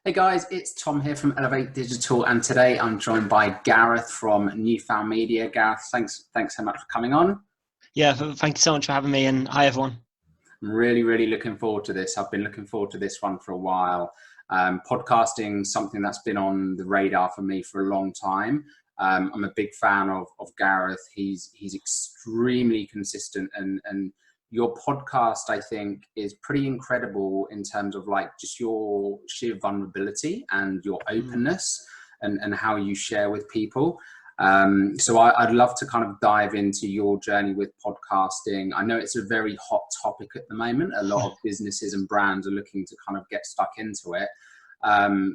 Hey guys, it's Tom here from Elevate Digital, and today I'm joined by Gareth from Newfound Media. Gareth, thanks so much for coming on. Yeah, thank you so much for having me, and hi everyone. I'm really looking forward to this. I've been looking forward to this one for a while. Podcasting, something that's been on the radar for me for a long time. I'm a big fan of Gareth. He's extremely consistent, and your podcast, I think, is pretty incredible in terms of like just your sheer vulnerability and your openness and how you share with people. So I'd love to kind of dive into your journey with podcasting. I know it's a very hot topic at the moment. A lot of businesses and brands are looking to kind of get stuck into it.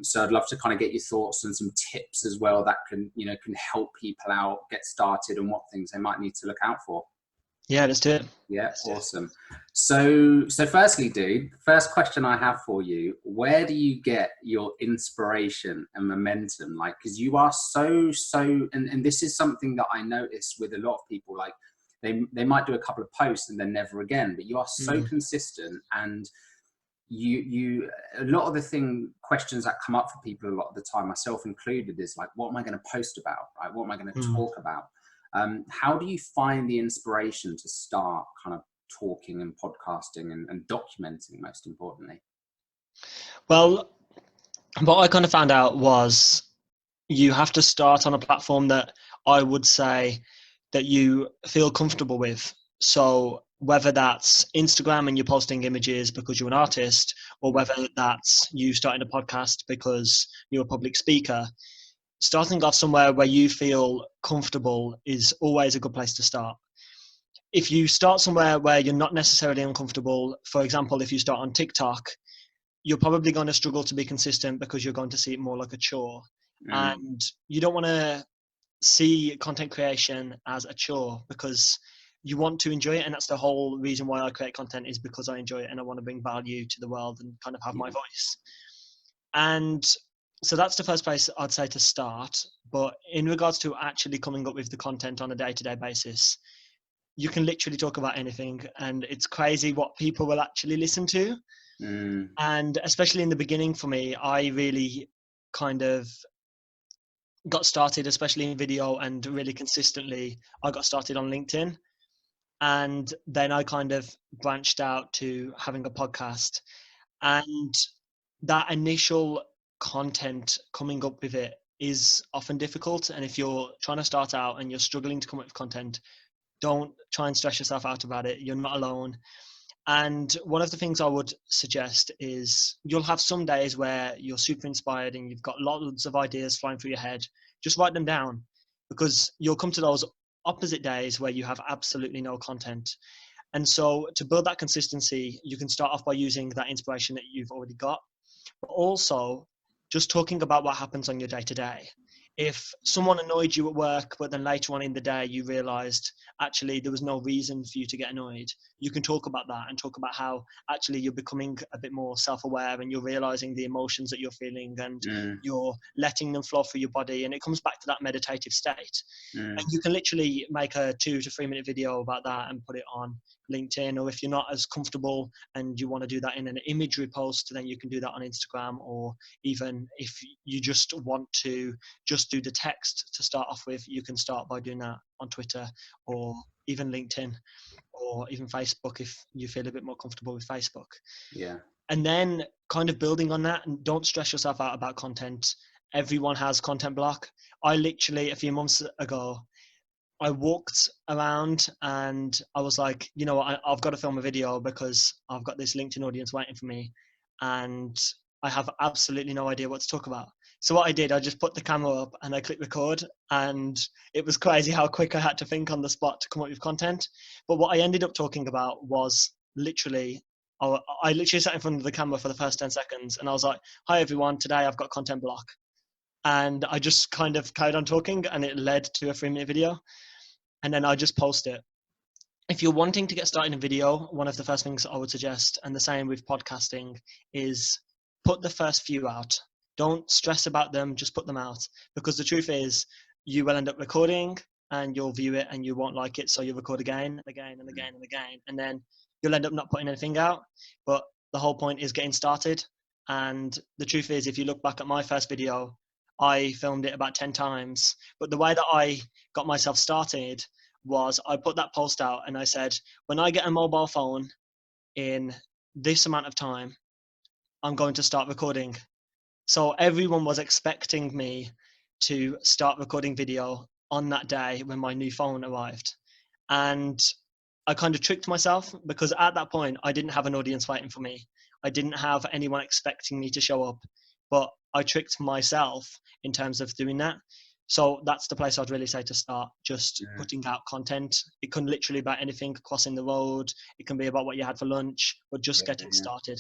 So I'd love to kind of get your thoughts and some tips as well that can help people out, get started, and what things they might need to look out for. Yeah, let's do it. Yeah, awesome. So firstly, dude, first question I have for you, where do you get your inspiration and momentum? Like, because you are so, and this is something that I notice with a lot of people, like they might do a couple of posts and then never again, but you are so consistent, and you a lot of the questions that come up for people a lot of the time, myself included, is like, what am I going to post about, right? What am I going to talk about? How do you find the inspiration to start kind of talking and podcasting and documenting, most importantly? Well, what I kind of found out was you have to start on a platform that I would say that you feel comfortable with. So whether that's Instagram and you're posting images because you're an artist, or whether that's you starting a podcast because you're a public speaker, starting off somewhere where you feel comfortable is always a good place to start. If you start somewhere where you're not necessarily uncomfortable, for example, if you start on TikTok, you're probably going to struggle to be consistent because you're going to see it more like a chore. And you don't want to see content creation as a chore, because you want to enjoy it. And that's the whole reason why I create content, is because I enjoy it and I want to bring value to the world and kind of have my voice. And so that's the first place I'd say to start. But in regards to actually coming up with the content on a day-to-day basis, you can literally talk about anything, and it's crazy what people will actually listen to. And especially in the beginning for me, I really kind of got started, especially in video, and really consistently, I got started on LinkedIn. And then I kind of branched out to having a podcast. And that initial content, coming up with it, is often difficult. And if you're trying to start out and you're struggling to come up with content, don't try and stress yourself out about it. You're not alone. And one of the things I would suggest is, you'll have some days where you're super inspired and you've got lots of ideas flying through your head. Just write them down, because you'll come to those opposite days where you have absolutely no content. And so to build that consistency, you can start off by using that inspiration that you've already got, but also just talking about what happens on your day to day. If someone annoyed you at work, but then later on in the day you realized actually there was no reason for you to get annoyed, you can talk about that and talk about how actually you're becoming a bit more self-aware, and you're realizing the emotions that you're feeling, and you're letting them flow through your body, and it comes back to that meditative state. And you can literally make a 2 to 3 minute video about that and put it on LinkedIn. Or if you're not as comfortable and you want to do that in an imagery post, then you can do that on Instagram. Or even if you just want to just do the text to start off with, you can start by doing that on Twitter, or even LinkedIn, or even Facebook if you feel a bit more comfortable with Facebook. Yeah. And then kind of building on that, and don't stress yourself out about content. Everyone has content block. I literally, a few months ago, I walked around and I was like, you know what, I've got to film a video because I've got this LinkedIn audience waiting for me, and I have absolutely no idea what to talk about. So what I did, I just put the camera up and I clicked record, and it was crazy how quick I had to think on the spot to come up with content. But what I ended up talking about was literally, I literally sat in front of the camera for the first 10 seconds and I was like, hi everyone, today I've got content block. And I just kind of carried on talking, and it led to a 3-minute video. And then I just post it. If you're wanting to get started in video, one of the first things I would suggest, and the same with podcasting, is put the first few out. Don't stress about them, just put them out. Because the truth is, you will end up recording and you'll view it and you won't like it. So you'll record again and again and again and again. And then you'll end up not putting anything out. But the whole point is getting started. And the truth is, if you look back at my first video, I filmed it about 10 times. But the way that I got myself started was I put that post out and I said, when I get a mobile phone in this amount of time, I'm going to start recording. So everyone was expecting me to start recording video on that day when my new phone arrived. And I kind of tricked myself, because at that point I didn't have an audience waiting for me. I didn't have anyone expecting me to show up, but I tricked myself in terms of doing that. So that's the place I'd really say to start, just putting out content. It can literally be about anything, crossing the road. It can be about what you had for lunch, but just getting started.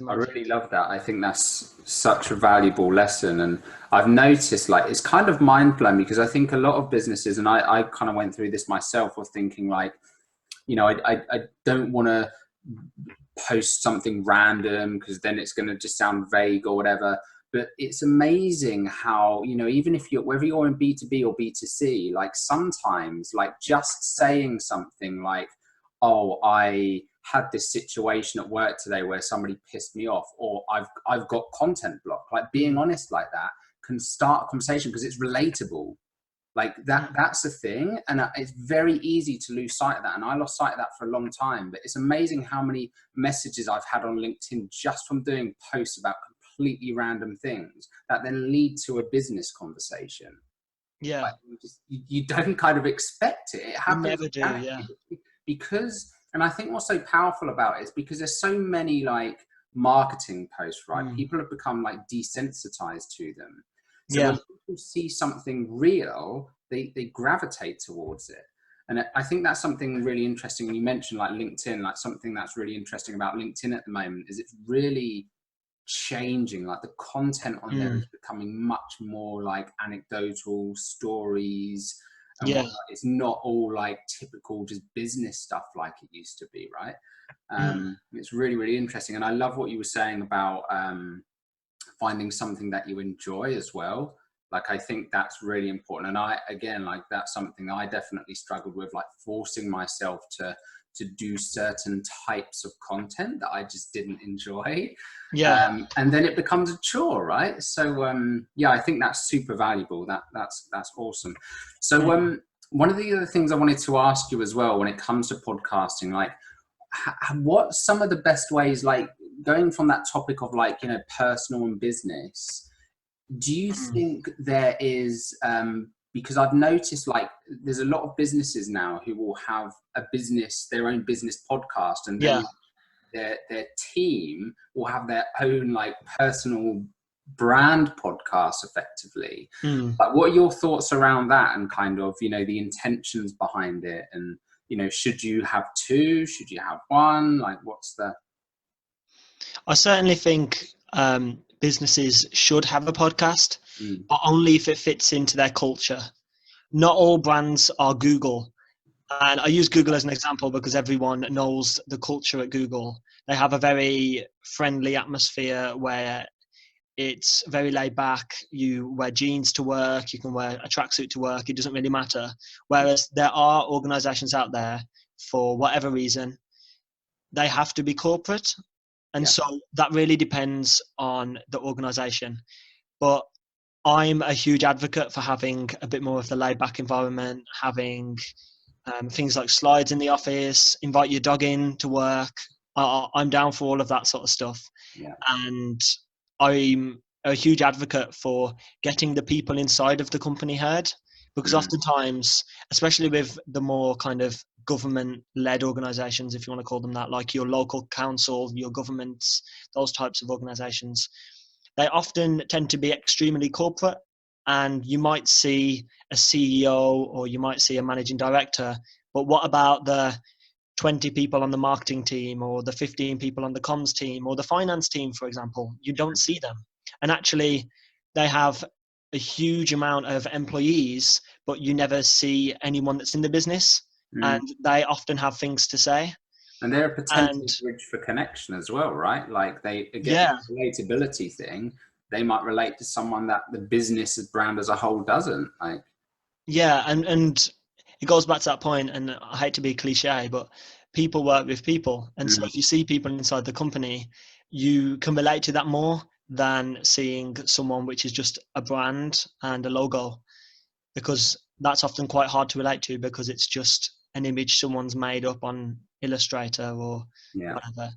I really love that. I think that's such a valuable lesson. And I've noticed, like, it's kind of mind blowing, because I think a lot of businesses, and I kind of went through this myself, of thinking like, you know, I don't want to post something random because then it's going to just sound vague or whatever. But it's amazing how, you know, even if whether you're in B2B or B2C, like sometimes, like just saying something like, oh, I had this situation at work today where somebody pissed me off, or I've got content block, like being honest like that can start a conversation because it's relatable. Like that's the thing. And it's very easy to lose sight of that. And I lost sight of that for a long time, but it's amazing how many messages I've had on LinkedIn just from doing posts about completely random things that then lead to a business conversation. Yeah. Like you don't kind of expect it. It happens. You never do, yeah. Because, and I think what's so powerful about it is because there's so many like marketing posts, right? People have become like desensitized to them. So when people see something real, they gravitate towards it. And I think that's something really interesting. And you mentioned like LinkedIn, like something that's really interesting about LinkedIn at the moment is it's really changing. Like the content on there is becoming much more like anecdotal stories. And it's not all like typical just business stuff like it used to be, right? It's really, really interesting. And I love what you were saying about finding something that you enjoy as well. Like, I think that's really important. And again, like that's something I definitely struggled with, like forcing myself to do certain types of content that I just didn't enjoy. And then it becomes a chore, right? So I think that's super valuable. That's awesome. So one of the other things I wanted to ask you as well, when it comes to podcasting, like what's some of the best ways, like going from that topic of like, you know, personal and business, do you think there is, because I've noticed like there's a lot of businesses now who will have their own business podcast, and then their team will have their own like personal brand podcast effectively. Like, what are your thoughts around that, and kind of, you know, the intentions behind it? And, you know, should you have two? Should you have one? Like, I certainly think businesses should have a podcast, but only if it fits into their culture. Not all brands are Google. And I use Google as an example because everyone knows the culture at Google. They have a very friendly atmosphere where it's very laid back. You wear jeans to work, you can wear a tracksuit to work, it doesn't really matter. Whereas there are organizations out there, for whatever reason, they have to be corporate. And so that really depends on the organization. But I'm a huge advocate for having a bit more of the laid back environment, having things like slides in the office, invite your dog in to work. I'm down for all of that sort of stuff. And I'm a huge advocate for getting the people inside of the company heard, because oftentimes, especially with the more kind of government-led organizations, if you want to call them that, like your local council, your governments, those types of organizations, they often tend to be extremely corporate, and you might see a CEO or you might see a managing director, but what about the 20 people on the marketing team, or the 15 people on the comms team, or the finance team, for example? You don't see them. And actually, they have a huge amount of employees, but you never see anyone that's in the business, and they often have things to say. And they're a potential bridge for connection as well, right? Like they, again, the relatability thing, they might relate to someone that the business brand as a whole doesn't. Like, and it goes back to that point, and I hate to be cliche, but people work with people. And so if you see people inside the company, you can relate to that more than seeing someone which is just a brand and a logo, because that's often quite hard to relate to because it's just an image someone's made up on Illustrator or whatever.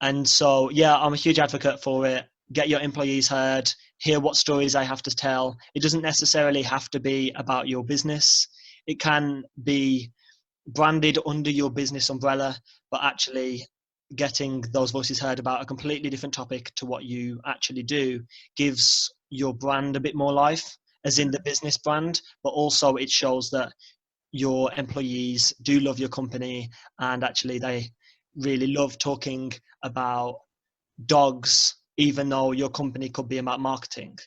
And so, yeah, I'm a huge advocate for it. Get your employees heard, hear what stories they have to tell. It doesn't necessarily have to be about your business. It can be branded under your business umbrella, but actually getting those voices heard about a completely different topic to what you actually do gives your brand a bit more life, as in the business brand, but also it shows that your employees do love your company and actually they really love talking about dogs, even though your company could be about marketing.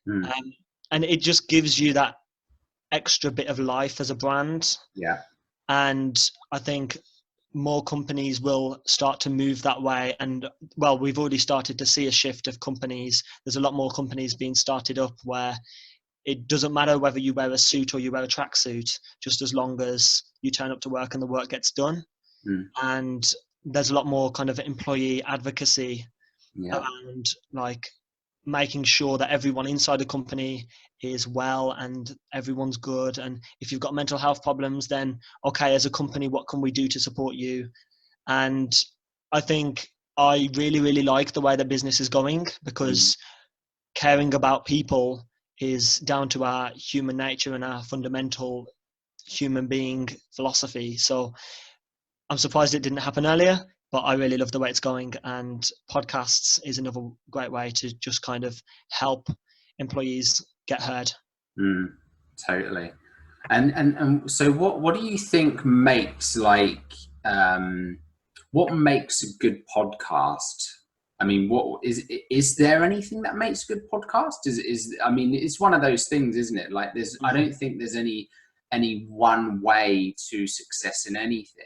And it just gives you that extra bit of life as a brand. Yeah. And I think more companies will start to move that way. And well, we've already started to see a shift of companies. There's a lot more companies being started up where it doesn't matter whether you wear a suit or you wear a tracksuit, just as long as you turn up to work and the work gets done. And there's a lot more kind of employee advocacy around like making sure that everyone inside the company is well and everyone's good. And if you've got mental health problems, then okay, as a company, what can we do to support you? And I think I really, really like the way that business is going, because caring about people is down to our human nature and our fundamental human being philosophy. So I'm surprised it didn't happen earlier, but I really love the way it's going. And podcasts is another great way to just kind of help employees get heard. Totally. And so what do you think makes what makes a good podcast? I mean, what is there anything that makes a good podcast? I mean, it's one of those things, isn't it? Like I don't think there's any one way to success in anything.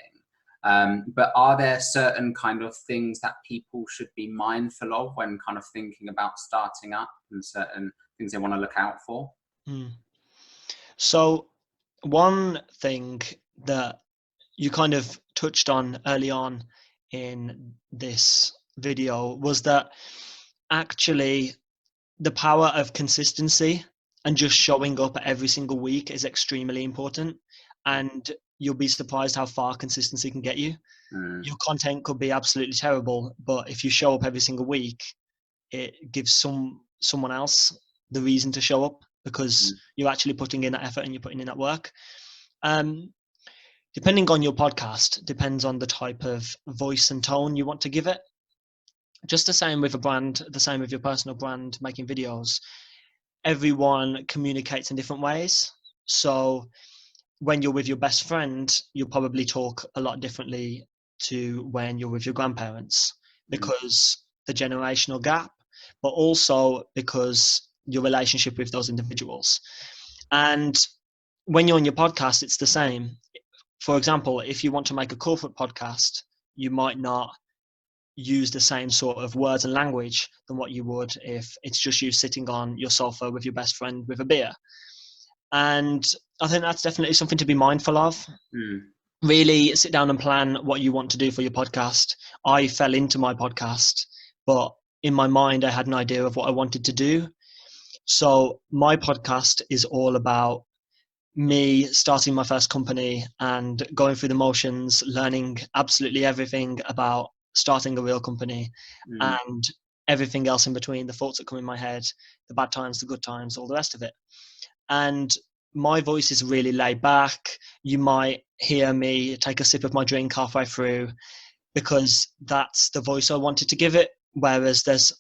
But are there certain kind of things that people should be mindful of when kind of thinking about starting up, and certain things they want to look out for? So one thing that you kind of touched on early on in this video was that actually the power of consistency and just showing up every single week is extremely important. And you'll be surprised how far consistency can get you. Your content could be absolutely terrible, but if you show up every single week, it gives someone else the reason to show up, because you're actually putting in that effort and you're putting in that work. Depending on your podcast, depends on the type of voice and tone you want to give it. Just the same with a brand, the same with your personal brand making videos. Everyone communicates in different ways. So when you're with your best friend, you'll probably talk a lot differently to when you're with your grandparents, because the generational gap, but also because your relationship with those individuals. And when you're on your podcast, it's the same. For example, if you want to make a corporate podcast, you might not use the same sort of words and language than what you would if it's just you sitting on your sofa with your best friend with a beer. And I think that's definitely something to be mindful of. Really sit down and plan what you want to do for your podcast. I fell into my podcast, but in my mind, I had an idea of what I wanted to do. So my podcast is all about me starting my first company and going through the motions, learning absolutely everything about starting a real company and everything else in between, the thoughts that come in my head, the bad times, the good times, all the rest of it. And my voice is really laid back. You might hear me take a sip of my drink halfway through, because that's the voice I wanted to give it. Whereas there's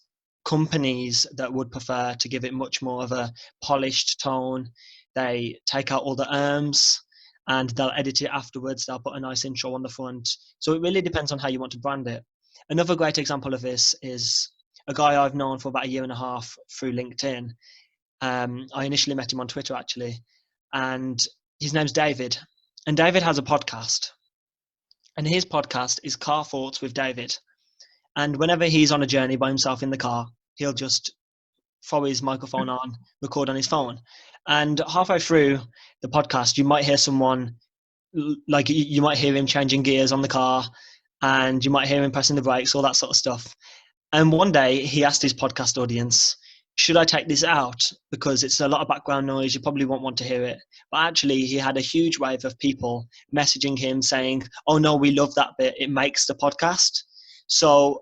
companies that would prefer to give it much more of a polished tone. They take out all the ums and they'll edit it afterwards. They'll put a nice intro on the front. So it really depends on how you want to brand it. Another great example of this is a guy I've known for about 1.5 years through LinkedIn. I initially met him on Twitter, actually, and his name's David. And David has a podcast, and his podcast is Car Thoughts with David. And whenever he's on a journey by himself in the car, he'll just throw his microphone on, record on his phone. And halfway through the podcast, you might hear someone, like you might hear him changing gears on the car, and you might hear him pressing the brakes, all that sort of stuff. And one day he asked his podcast audience, should I take this out? Because it's a lot of background noise. You probably won't want to hear it. But actually, he had a huge wave of people messaging him saying, oh, no, we love that bit. It makes the podcast. So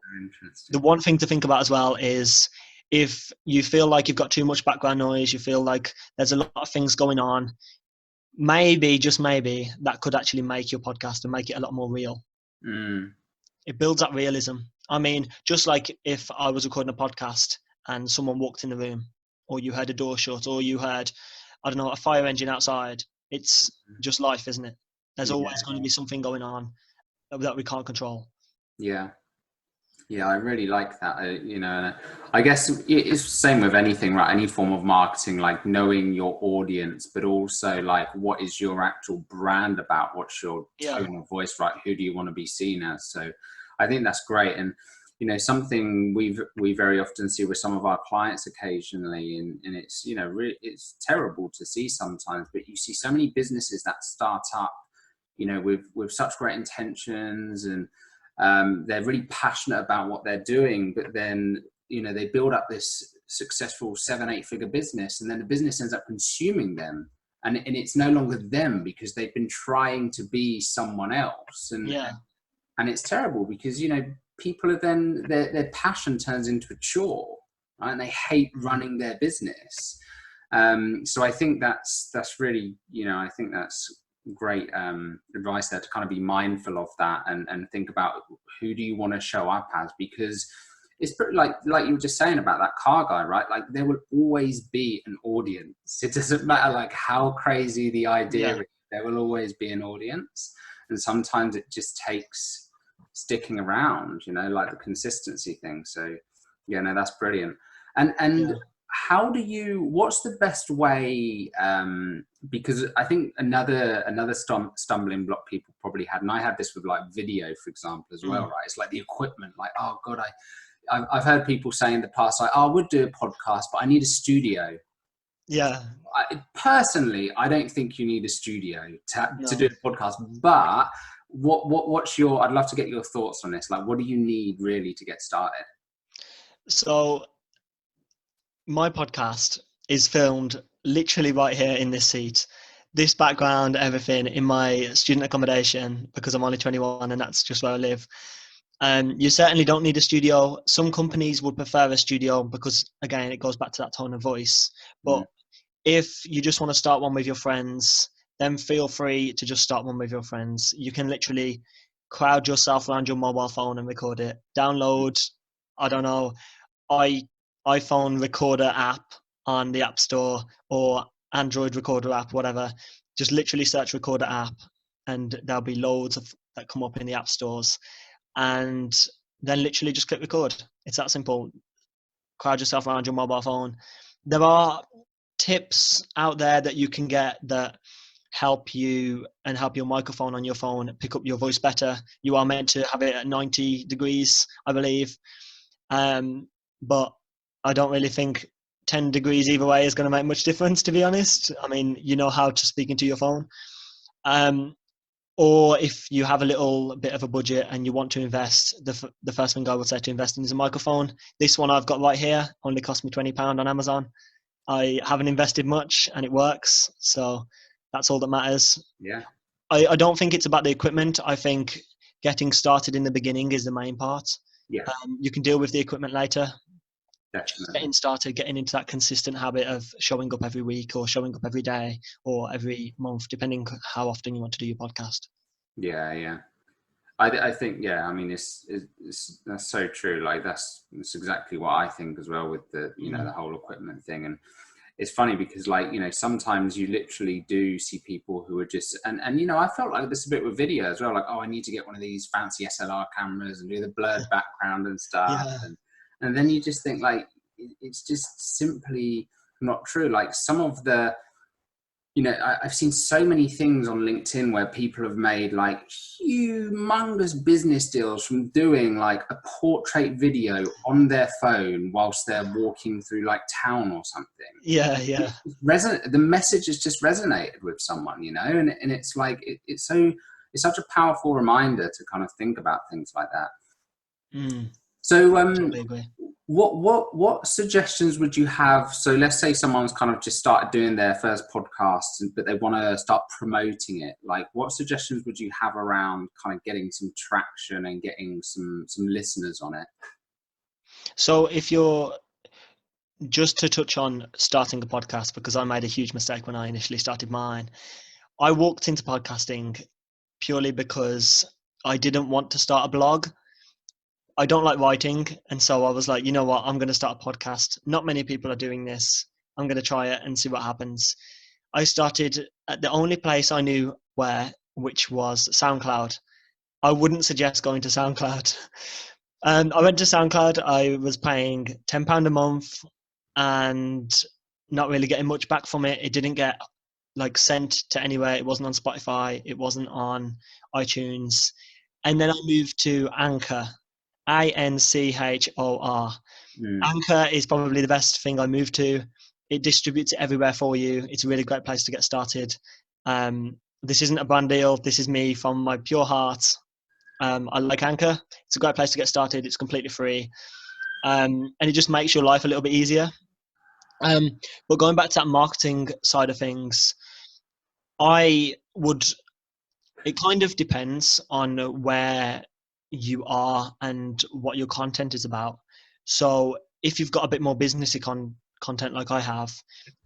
the one thing to think about as well is if you feel like you've got too much background noise, you feel like there's a lot of things going on, maybe, just maybe, that could actually make your podcast and make it a lot more real. It builds that realism. I mean, just like if I was recording a podcast and someone walked in the room, or you heard a door shut, or you heard, I don't know, a fire engine outside. It's just life, isn't it? There's always going to be something going on that we can't control. Yeah. Yeah, I really like that. You know, I guess it's the same with anything, right? Any form of marketing, like knowing your audience, but also like what is your actual brand about? What's your tone of voice, right? Who do you want to be seen as? So I think that's great. And, you know, something we very often see with some of our clients occasionally, and it's, you know, really, it's terrible to see sometimes, but you see so many businesses that start up, you know, with such great intentions, and they're really passionate about what they're doing, but then, you know, they build up this successful 7-8 figure business, and then the business ends up consuming them, and it's no longer them because they've been trying to be someone else. And it's terrible because, you know, people are then, their passion turns into a chore, right? And they hate running their business. So I think that's really, you know, I think that's great advice there, to kind of be mindful of that, and think about who do you want to show up as, because it's pretty, like you were just saying about that car guy, right? Like there will always be an audience. It doesn't matter like how crazy the idea is, there will always be an audience. And sometimes it just takes sticking around, you know, like the consistency thing. So yeah, no, that's brilliant. And how do you, what's the best way, because I think another stumbling block people probably had, and I had this with like video, for example, as well, right? It's like the equipment, like, oh God, I've heard people say in the past, like, oh, I would do a podcast, but I need a studio. Yeah. Personally, I don't think you need a studio to do a podcast, but what's your, I'd love to get your thoughts on this. Like, what do you need really to get started? So my podcast is filmed literally right here in this seat. This background, everything in my student accommodation, because I'm only 21 and that's just where I live. You certainly don't need a studio. Some companies would prefer a studio because, again, it goes back to that tone of voice. But if you just want to start one with your friends, then feel free to just start one with your friends. You can literally crowd yourself around your mobile phone and record it. Download, I don't know, iPhone recorder app on the App Store, or Android recorder app, whatever. Just literally search recorder app, and there'll be loads of that come up in the app stores. And then literally just click record. It's that simple. Crowd yourself around your mobile phone. There are tips out there that you can get that help you and help your microphone on your phone pick up your voice better. You are meant to have it at 90 degrees, I believe. But I don't really think 10 degrees either way is going to make much difference, to be honest. I mean, you know how to speak into your phone. Or if you have a little bit of a budget and you want to invest, the first thing I would say to invest in is a microphone. This one I've got right here only cost me £20 on Amazon. I haven't invested much and it works. So that's all that matters. Yeah. I don't think it's about the equipment. I think getting started in the beginning is the main part. Yeah. You can deal with the equipment later. Definitely. Getting started, getting into that consistent habit of showing up every week or showing up every day or every month, depending how often you want to do your podcast. Yeah. I think, yeah, I mean, it's that's so true. Like that's exactly what I think as well with the, you know, the whole equipment thing. And it's funny because, like, you know, sometimes you literally do see people who are just, and you know, I felt like this a bit with video as well. Like, oh, I need to get one of these fancy SLR cameras and do the blurred background and stuff. Yeah. And then you just think like, it's just simply not true. Like some of the, you know, I've seen so many things on LinkedIn where people have made like humongous business deals from doing like a portrait video on their phone whilst they're walking through like town or something. Yeah. The message has just resonated with someone, you know, and it's like, it's such a powerful reminder to kind of think about things like that. So, Totally agree. what suggestions would you have? So let's say someone's kind of just started doing their first podcast, but they want to start promoting it. Like, what suggestions would you have around kind of getting some traction and getting some listeners on it? So if you're, just to touch on starting a podcast, because I made a huge mistake when I initially started mine. I walked into podcasting purely because I didn't want to start a blog. I don't like writing. And so I was like, you know what, I'm going to start a podcast. Not many people are doing this. I'm going to try it and see what happens. I started at the only place I knew which was SoundCloud. I wouldn't suggest going to SoundCloud. I went to SoundCloud. I was paying £10 a month and not really getting much back from it. It didn't get like sent to anywhere. It wasn't on Spotify. It wasn't on iTunes. And then I moved to Anchor. 𝐴NCHOR. Anchor is probably the best thing I moved to. It distributes it everywhere for you. It's a really great place to get started. This isn't a brand deal. This is me from my pure heart. I like Anchor. It's a great place to get started. It's completely free. And it just makes your life a little bit easier. But going back to that marketing side of things, it kind of depends on where you are and what your content is about. So if you've got a bit more businessy content like I have,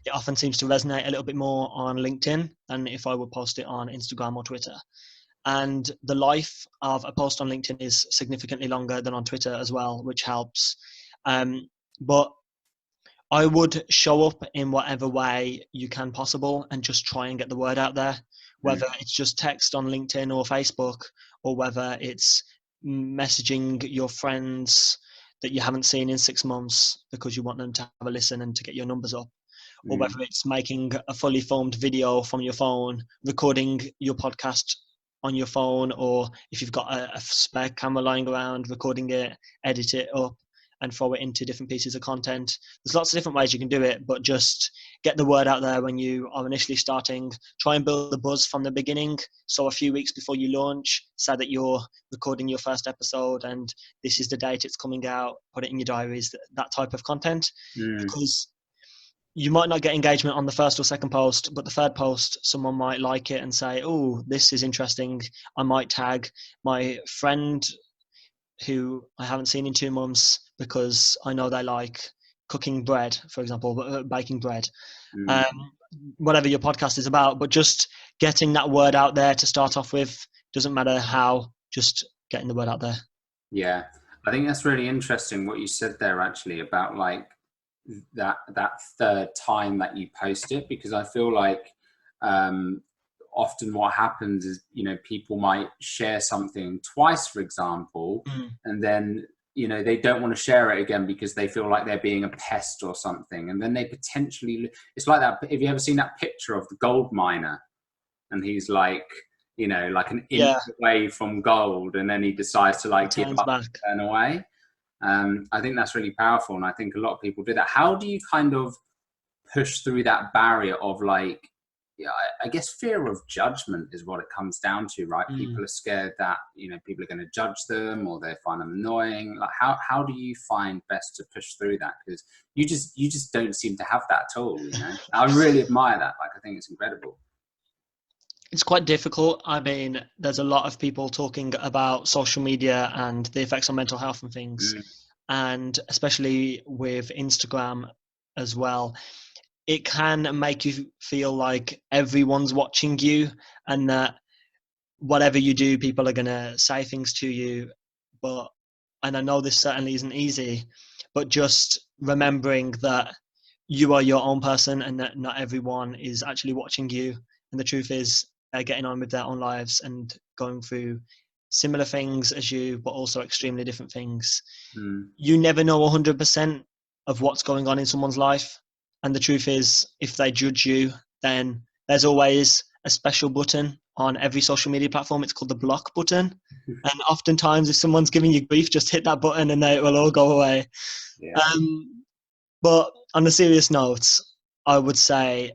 it often seems to resonate a little bit more on LinkedIn than if I would post it on Instagram or Twitter. And the life of a post on LinkedIn is significantly longer than on Twitter as well, which helps. But I would show up in whatever way you can possible and just try and get the word out there, whether it's just text on LinkedIn or Facebook, or whether it's messaging your friends that you haven't seen in 6 months because you want them to have a listen and to get your numbers up, or whether it's making a fully formed video from your phone, recording your podcast on your phone, or if you've got a spare camera lying around, recording it, edit it up and throw it into different pieces of content. There's lots of different ways you can do it, but just get the word out there when you are initially starting. Try and build the buzz from the beginning. So a few weeks before you launch, say that you're recording your first episode and this is the date it's coming out, put it in your diaries, that type of content. Because you might not get engagement on the first or second post, but the third post, someone might like it and say, oh, this is interesting. I might tag my friend who I haven't seen in 2 months because I know they like cooking bread, for example, baking bread. Whatever your podcast is about, but just getting that word out there to start off with. Doesn't matter how, just getting the word out there. Yeah, I think that's really interesting what you said there actually about like that third time that you post it, because I feel like often what happens is, people might share something twice, for example, and then, they don't want to share it again because they feel like they're being a pest or something. And then they potentially, it's like that. Have you ever seen that picture of the gold miner? And he's like, like an inch away from gold. And then he decides to like give up and turn away. I think that's really powerful. And I think a lot of people do that. How do you kind of push through that barrier of like, I guess fear of judgment is what it comes down to, right? People are scared that, people are going to judge them or they find them annoying. Like how do you find best to push through that? Because you just don't seem to have that at all, I really admire that. Like, I think it's incredible. It's quite difficult. I mean, there's a lot of people talking about social media and the effects on mental health and things. And especially with Instagram as well, it can make you feel like everyone's watching you and that whatever you do, people are going to say things to you. And I know this certainly isn't easy, but just remembering that you are your own person and that not everyone is actually watching you. And the truth is they're getting on with their own lives and going through similar things as you, but also extremely different things. You never know 100% of what's going on in someone's life. And the truth is, if they judge you, then there's always a special button on every social media platform. It's called the block button. And oftentimes, if someone's giving you grief, just hit that button and it will all go away. But on a serious note, I would say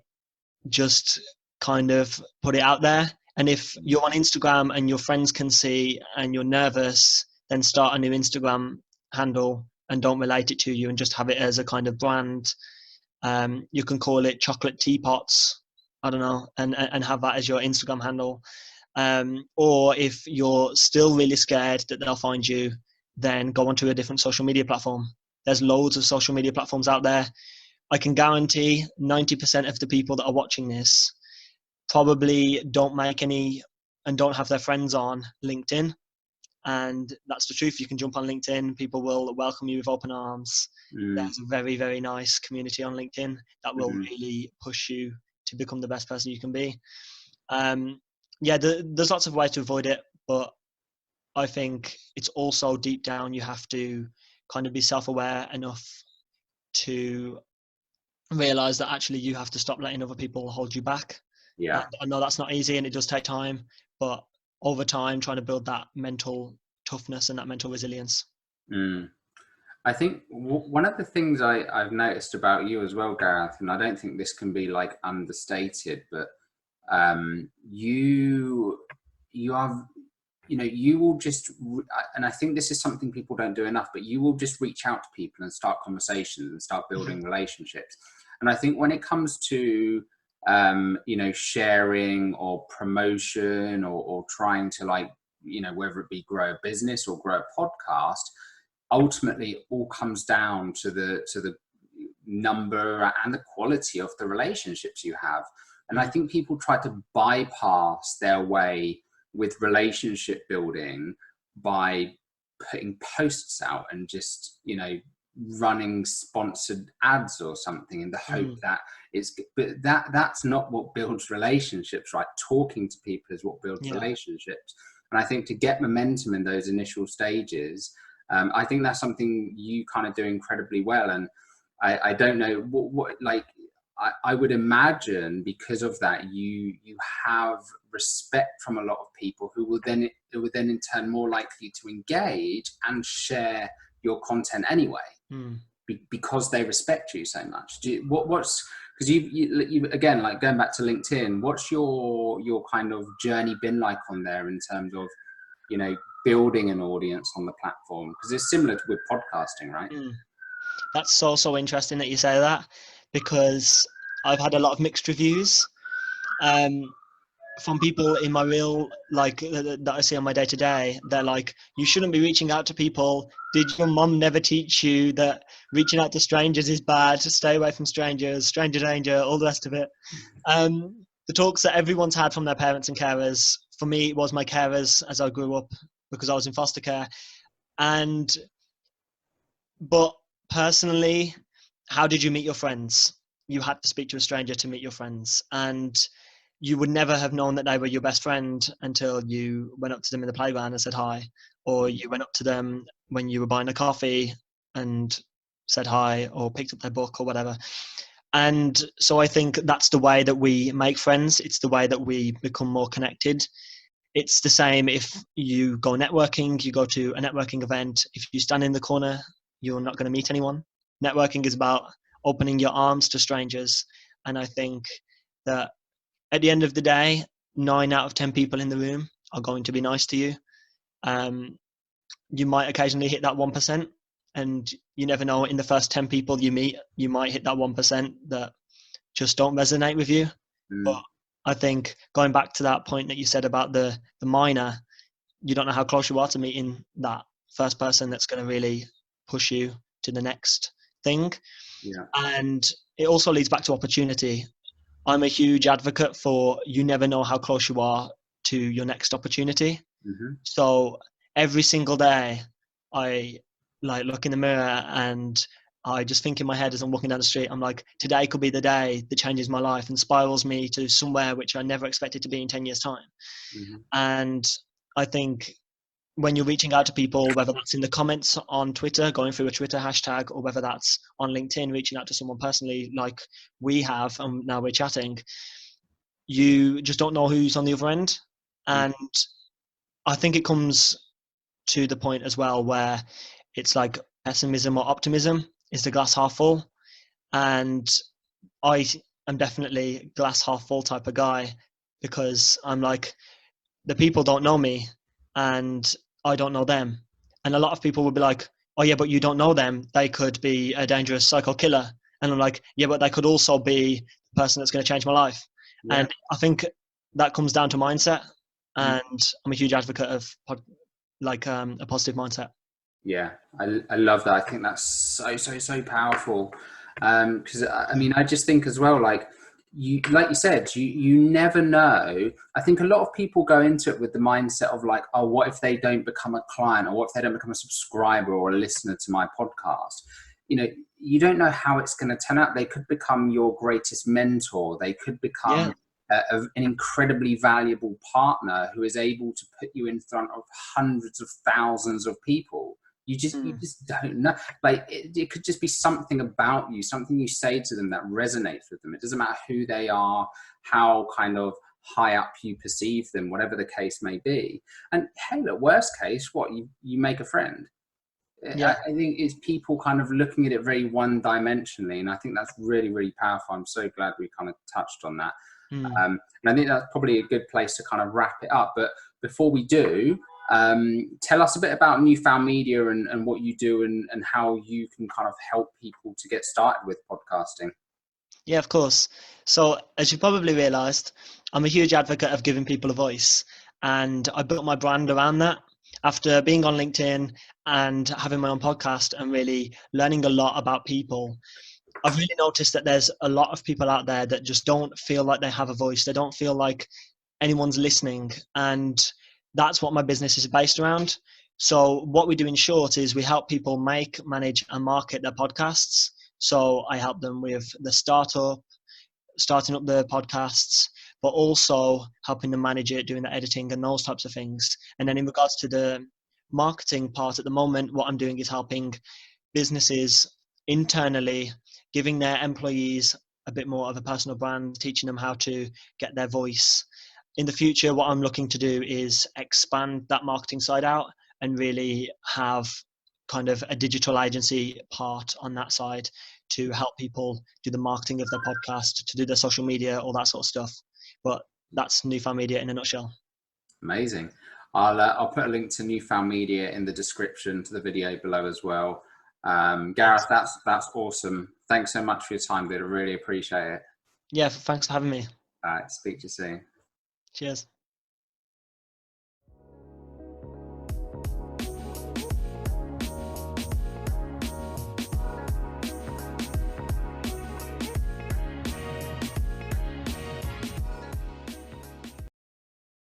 just kind of put it out there. And if you're on Instagram and your friends can see and you're nervous, then start a new Instagram handle and don't relate it to you and just have it as a kind of brand. You can call it chocolate teapots, I don't know, and have that as your Instagram handle. Or if you're still really scared that they'll find you, then go onto a different social media platform. There's loads of social media platforms out there. I can guarantee 90% of the people that are watching this probably don't make any and don't have their friends on LinkedIn. And that's the truth. You can jump on LinkedIn. People will welcome you with open arms. There's a very, very nice community on LinkedIn that will really push you to become the best person you can be. There's lots of ways to avoid it, but I think it's also deep down, you have to kind of be self-aware enough to realize that actually you have to stop letting other people hold you back. Yeah. I know that's not easy and it does take time, but over time, trying to build that mental toughness and that mental resilience. I think one of the things I've noticed about you as well, Gareth, and I don't think this can be like understated, but you have, you know, you will just, and I think this is something people don't do enough, but you will just reach out to people and start conversations and start building relationships. And I think when it comes to, you know, sharing or promotion or trying to, like, you know, whether it be grow a business or grow a podcast, ultimately it all comes down to the number and the quality of the relationships you have. And I think people try to bypass their way with relationship building by putting posts out and just, you know, running sponsored ads or something in the hope that it's, but that's not what builds relationships, right? Talking to people is what builds relationships. And I think to get momentum in those initial stages, I think that's something you kind of do incredibly well. And I don't know what like, I would imagine because of that, you have respect from a lot of people who will then in turn more likely to engage and share your content anyway, because they respect you so much. What's because you again, like going back to LinkedIn, what's your kind of journey been like on there in terms of, you know, building an audience on the platform? Because it's similar to with podcasting, right? That's so interesting that you say that, because I've had a lot of mixed reviews from people in my real, like, that I see on my day to day. They're like, you shouldn't be reaching out to people. Did your mum never teach you that reaching out to strangers is bad? Stay away from strangers, stranger danger, all the rest of it. The talks that everyone's had from their parents and carers, for me, it was my carers as I grew up, because I was in foster care. But personally, how did you meet your friends? You had to speak to a stranger to meet your friends, and you would never have known that they were your best friend until you went up to them in the playground and said hi, or you went up to them when you were buying a coffee and said hi, or picked up their book or whatever. And so I think that's the way that we make friends. It's the way that we become more connected. It's the same if you go networking, you go to a networking event. If you stand in the corner, you're not going to meet anyone. Networking is about opening your arms to strangers. And I think that at the end of the day, 9 out of 10 people in the room are going to be nice to you. You might occasionally hit that 1%, and you never know, in the first 10 people you meet, you might hit that 1% that just don't resonate with you. But I think going back to that point that you said about the minor, you don't know how close you are to meeting that first person that's going to really push you to the next thing. And it also leads back to opportunity. I'm a huge advocate for, you never know how close you are to your next opportunity. So every single day I like look in the mirror and I just think in my head as I'm walking down the street, I'm like, today could be the day that changes my life and spirals me to somewhere which I never expected to be in 10 years time. And I think when you're reaching out to people, whether that's in the comments on Twitter, going through a Twitter hashtag, or whether that's on LinkedIn, reaching out to someone personally like we have, and now we're chatting, you just don't know who's on the other end. And I think it comes to the point as well where it's like pessimism or optimism. Is the glass half full? And I am definitely glass half full type of guy, because I'm like, the people don't know me and I don't know them. And a lot of people will be like, oh yeah, but you don't know them. They could be a dangerous psycho killer. And I'm like, yeah, but they could also be the person that's going to change my life. Yeah. And I think that comes down to mindset. Mm. And I'm a huge advocate of a positive mindset. Yeah, I love that. I think that's so powerful. Because I mean, I just think as well, like you said, you never know. I think a lot of people go into it with the mindset of like, oh, what if they don't become a client, or what if they don't become a subscriber or a listener to my podcast? You know, you don't know how it's going to turn out. They could become your greatest mentor. They could become an incredibly valuable partner who is able to put you in front of hundreds of thousands of people. You just don't know. Like it could just be something about you, something you say to them that resonates with them. It doesn't matter who they are, how kind of high up you perceive them, whatever the case may be. And hey, look, worst case, what you make a friend. Yeah. I think it's people kind of looking at it very one-dimensionally, and I think that's really, really powerful. I'm so glad we kind of touched on that. And I think that's probably a good place to kind of wrap it up. But before we do, tell us a bit about Newfound Media and what you do and how you can kind of help people to get started with podcasting. Yeah, of course. So as you probably realized, I'm a huge advocate of giving people a voice, and I built my brand around that. After being on LinkedIn and having my own podcast and really learning a lot about people, I've really noticed that there's a lot of people out there that just don't feel like they have a voice. They don't feel like anyone's listening. And that's what my business is based around. So what we do in short is we help people make, manage and market their podcasts. So I help them with the starting up the podcasts, but also helping them manage it, doing the editing and those types of things. And then in regards to the marketing part, at the moment, what I'm doing is helping businesses internally, giving their employees a bit more of a personal brand, teaching them how to get their voice. In the future, what I'm looking to do is expand that marketing side out and really have kind of a digital agency part on that side to help people do the marketing of their podcast, to do their social media, all that sort of stuff. But that's Newfound Media in a nutshell. Amazing. I'll put a link to Newfound Media in the description to the video below as well. Gareth, that's awesome. Thanks so much for your time, dude. I really appreciate it. Yeah, thanks for having me. All right, speak to you soon. Cheers.